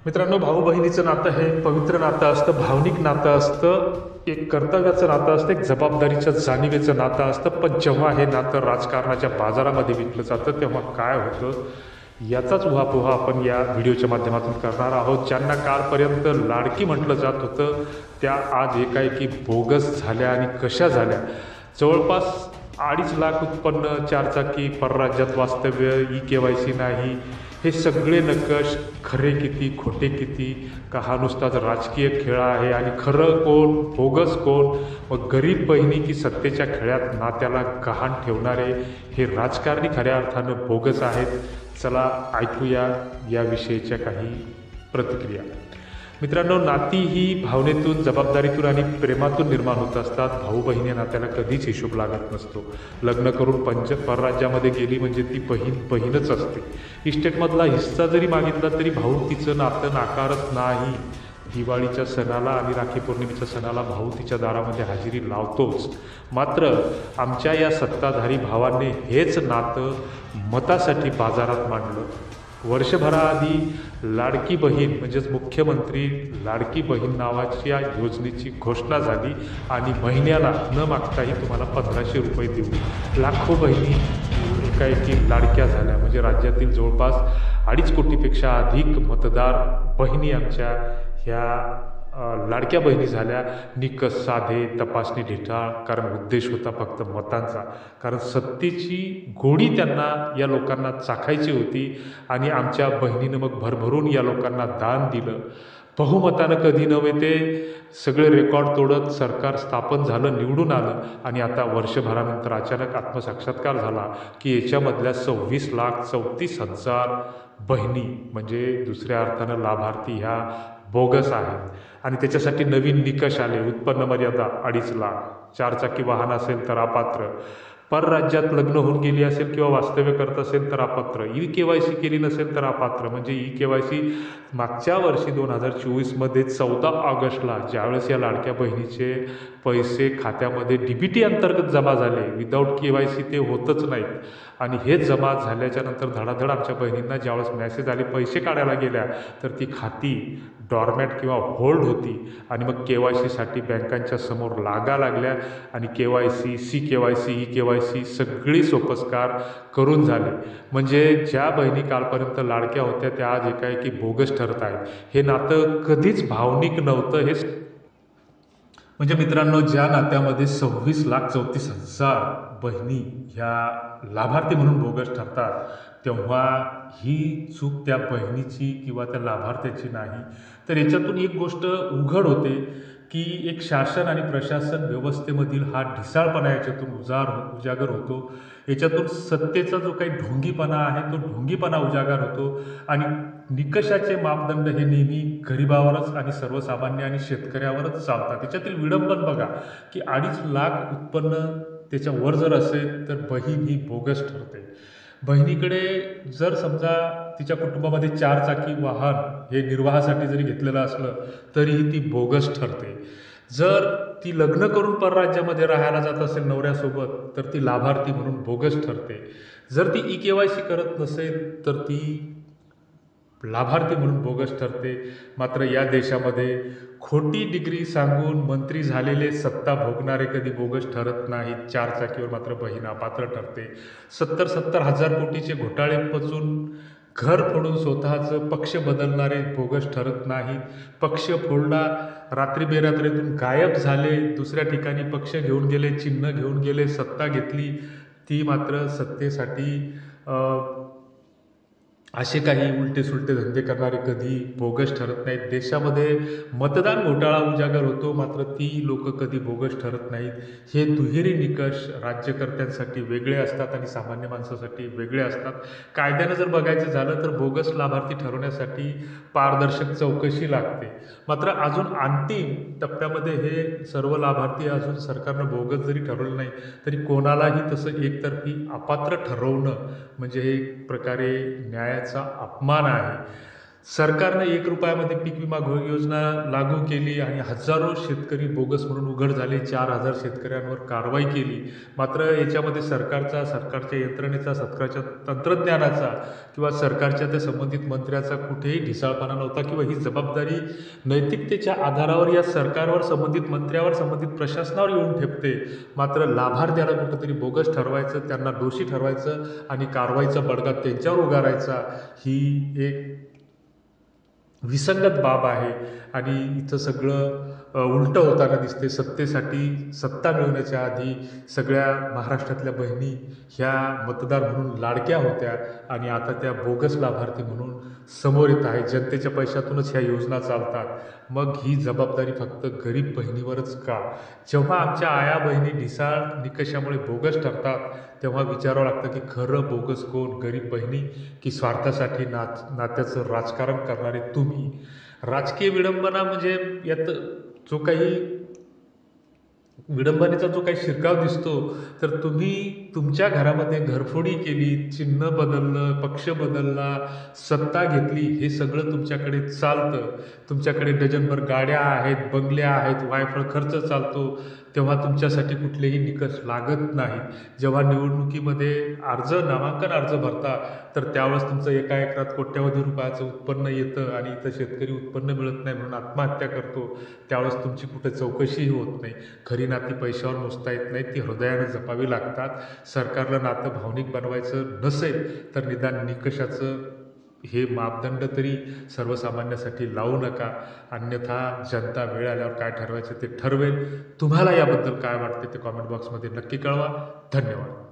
मित्रांनो, भाऊ बहिणीचं नातं हे पवित्र नातं असतं, भावनिक नातं असतं, एक कर्तव्याचं नातं असतं, एक जबाबदारीच्या जाणीवेचं नातं असतं. पण जेव्हा हे नातं राजकारणाच्या बाजारामध्ये विकलं जातं तेव्हा काय होतं याचाच उहापोह आपण या व्हिडिओच्या माध्यमातून करणार आहोत. ज्यांना कालपर्यंत लाडकी म्हटलं जात होतं त्या आज एकाएकी बोगस झाल्या. आणि कशा झाल्या? जवळपास 2.5 लाख उत्पन्न, 4 चाकी, परराज्यात वास्तव्य, KYC नाही, हे सगळे नकष खरे किती खोटे किती, का हा नुसताच राजकीय खेळ आहे? आणि खरं कोण, बोगस कोण? मग गरीब बहिणी की सत्तेच्या खेळात नात्याला गहाण ठेवणारे हे राजकारणी खऱ्या अर्थानं बोगस आहेत? चला ऐकूया याविषयीच्या काही प्रतिक्रिया. मित्रांनो, नाती ही भावनेतून, जबाबदारीतून आणि प्रेमातून निर्माण होत असतात. भाऊ बहीण या नात्याला कधीच हिशोब लागत नसतो. लग्न करून परराज्यामध्ये गेली म्हणजे ती बहीणच असते. इस्टेटमधला हिस्सा जरी मागितला तरी भाऊ तिचं नातं नाकारत नाही. दिवाळीच्या सणाला आणि राखी पौर्णिमेच्या सणाला भाऊ तिच्या दारामध्ये हजेरी लावतोच. मात्र आमच्या या सत्ताधारी भावांनी हेच नातं मतासाठी बाजारात मांडलं. वर्षभराआधी लाडकी बहीण म्हणजेच मुख्यमंत्री लाडकी बहीण नावाच्या योजनेची घोषणा झाली आणि महिन्याला न मागताही तुम्हाला 1500 रुपये देऊ. लाखो बहिणी एकाएकी लाडक्या झाल्या. म्हणजे राज्यातील जवळपास 2.5 कोटीपेक्षा अधिक मतदार बहिणी आमच्या ह्या लाडक्या बहिणी झाल्या. निकष साधे, तपासणी ढिठाळ, कारण उद्देश होता फक्त मतांचा. कारण सत्तेची गोडी त्यांना या लोकांना चाखायची होती. आणि आमच्या बहिणीनं मग भरभरून या लोकांना दान दिलं. बहुमतानं कधी नव्हे ते सगळे रेकॉर्ड तोडत सरकार स्थापन झालं, निवडून आलं. आणि आता वर्षभरानंतर अचानक आत्मसाक्षात्कार झाला की याच्यामधल्या 26,34,000 बहिणी म्हणजे दुसऱ्या अर्थानं लाभार्थी ह्या बोगस आहेत. आणि त्याच्यासाठी नवीन निकष आले. उत्पन्न मर्यादा 2.5 लाख, 4 चाकी वाहन असेल तर अपात्र, परराज्यात लग्न होऊन गेली असेल किंवा वास्तव्य करत असेल तर अपात्र, KYC केली नसेल तर अपात्र. म्हणजे KYC मागच्या वर्षी 2024मध्ये 14 ऑगस्टला ज्यावेळेस या लाडक्या बहिणीचे पैसे खात्यामध्ये DBT अंतर्गत जमा झाले, विदाऊट KYC ते होतच नाहीत. आणि हे जमा झाल्याच्या नंतर धडाधड आमच्या बहिणींना ज्यावेळेस मेसेज आले पैसे काढायला गेल्या तर ती खाती डॉर्मॅट किंवा होल्ड होती. आणि मग KYCसाठी बँकांच्या समोर लागा लागल्या. आणि KYC, CKYC, EKYC सगळी सोपस्कार करून झाले. म्हणजे ज्या बहिणी कालपर्यंत लाडक्या होत्या त्या आज एकाएकी बोगस ठरत आहेत. हे नातं कधीच भावनिक नव्हतं. हे म्हणजे मित्रांनो, ज्या नात्यामध्ये 26,34,000 बहिणी ह्या लाभार्थी म्हणून बोगस ठरतात तेव्हा ही चूक त्या बहिणीची किंवा त्या लाभार्थ्याची नाही. तर याच्यातून एक गोष्ट उघड होते की एक शासन आणि प्रशासन व्यवस्थेमधील हा ढिसाळपणा याच्यातून उजागर होतो. याच्यातून सत्तेचा जो काही ढोंगीपणा आहे तो ढोंगीपणा उजागर होतो. आणि निकषाचे मापदंड हे नेहमी गरिबावरच आणि सर्वसामान्य आणि शेतकऱ्यावरच चालतात. त्याच्यातील विडंबन बघा की 2.5 लाख उत्पन्न त्याच्यावर जर असेल तर बहीण ही बोगस ठरते. बहिणीकडे जर समजा तिच्या कुटुंबामध्ये 4 चाकी वाहन हे निर्वाहासाठी जरी घेतलेलं असलं तरीही ती बोगस ठरते. जर ती लग्न करून परराज्यामध्ये राहायला जात असेल नवऱ्यासोबत तर ती लाभार्थी म्हणून बोगस ठरते. जर ती KYC करत नसेल तर ती लाभार्थी म्हणून बोगस ठरते. मात्र या देशामध्ये खोटी डिग्री सांगून मंत्री झालेले सत्ता भोगणारे कधी बोगस ठरत नाहीत. 4 चाकीवर मात्र बहीण अपात्र ठरते. 70 हजार कोटीचे घोटाळे पचून घर फोडून स्वतःचं पक्ष बदलणारे बोगस ठरत नाहीत. पक्ष फोडला, रात्री बेरात्रीतून गायब झाले, दुसऱ्या ठिकाणी पक्ष घेऊन गेले, चिन्ह घेऊन गेले, सत्ता घेतली, ती मात्र सत्तेसाठी असे काही उलटे सुलटे धंदे करणारे कधी बोगस ठरत नाहीत. देशामध्ये मतदान घोटाळा उजागर होतो मात्र ती लोक कधी बोगस ठरत नाहीत. हे दुहेरी निकष राज्यकर्त्यांसाठी वेगळे असतात आणि सामान्य माणसासाठी वेगळे असतात. कायद्यानं जर बघायचं झालं तर बोगस लाभार्थी ठरवण्यासाठी पारदर्शक चौकशी लागते. मात्र अजून अंतिम टप्प्यामध्ये हे सर्व लाभार्थी अजून सरकारनं बोगस जरी ठरवलं नाही तरी कोणालाही तसं एकतर्फी अपात्र ठरवणं म्हणजे हे एक प्रकारे न्यायाचा अपमान आहे. सरकारनं 1 रुपयामध्ये पीक विमा योजना लागू केली आणि हजारो शेतकरी बोगस म्हणून उघड झाले. 4,000 शेतकऱ्यांवर कारवाई केली. मात्र याच्यामध्ये सरकारच्या यंत्रणेचा, सरकारच्या तंत्रज्ञानाचा किंवा सरकारच्या त्या संबंधित मंत्र्याचा कुठेही ढिसाळपणा नव्हता किंवा ही जबाबदारी नैतिकतेच्या आधारावर या सरकारवर, संबंधित मंत्र्यावर, संबंधित प्रशासनावर येऊन ठेपते. मात्र लाभार्थ्याला कुठंतरी बोगस ठरवायचं, त्यांना दोषी ठरवायचं आणि कारवाईचा बडगा त्यांच्यावर उगारायचा, ही एक विसंगत बाब आहे. आणि इथं सगळं उलटं होताना दिसते. सत्तेसाठी, सत्ता मिळवण्याच्या आधी सगळ्या महाराष्ट्रातल्या बहिणी ह्या मतदार म्हणून लाडक्या होत्या आणि आता त्या बोगस लाभार्थी म्हणून समोर येत आहे. जनतेच्या पैशातूनच ह्या योजना चालतात. मग ही जबाबदारी फक्त गरीब बहिणीवरच का? जेव्हा आमच्या आया बहिणी ढिसाळ निकषामुळे बोगस ठरतात तेव्हा विचारावं लागतं की खरं बोगस कोण? गरीब बहिणी की स्वार्थासाठी नात्याचं राजकारण करणारे तुम्ही? राजकीय विडंबना म्हणजे यात जो काही विडंबनेचा जो काही शिरकाव दिसतो, तर तुम्ही तुमच्या घरामध्ये घरफोडी केली, चिन्ह बदललं, पक्ष बदलला, सत्ता घेतली, हे सगळं तुमच्याकडे चालतं. तुमच्याकडे डझनभर गाड्या आहेत, बंगल्या आहेत, वायफळ खर्च चालतो, तेव्हा तुमच्यासाठी कुठलेही निकष लागत नाहीत. जेव्हा निवडणुकीमध्ये नामांकन अर्ज भरता, तर त्यावेळेस तुमचं एका एकरात कोट्यवधी रुपयाचं उत्पन्न येतं आणि इथं शेतकरी उत्पन्न मिळत नाही म्हणून आत्महत्या करतो. त्यावेळेस तुमची कुठे चौकशीही होत नाही. खरी नाती पैशावर मोजता येत नाहीत, ती हृदयानं जपावी लागतात. सरकारला नातं भावनिक बनवायचं नसेल तर निदान निकषाचं हे मापदंड तरी सर्वसामान्यासाठी लावू नका. अन्यथा जनता वेळ आल्यावर काय ठरवायचं ते ठरवेल. तुम्हाला याबद्दल काय वाटते ते कॉमेंट बॉक्समध्ये नक्की कळवा. धन्यवाद.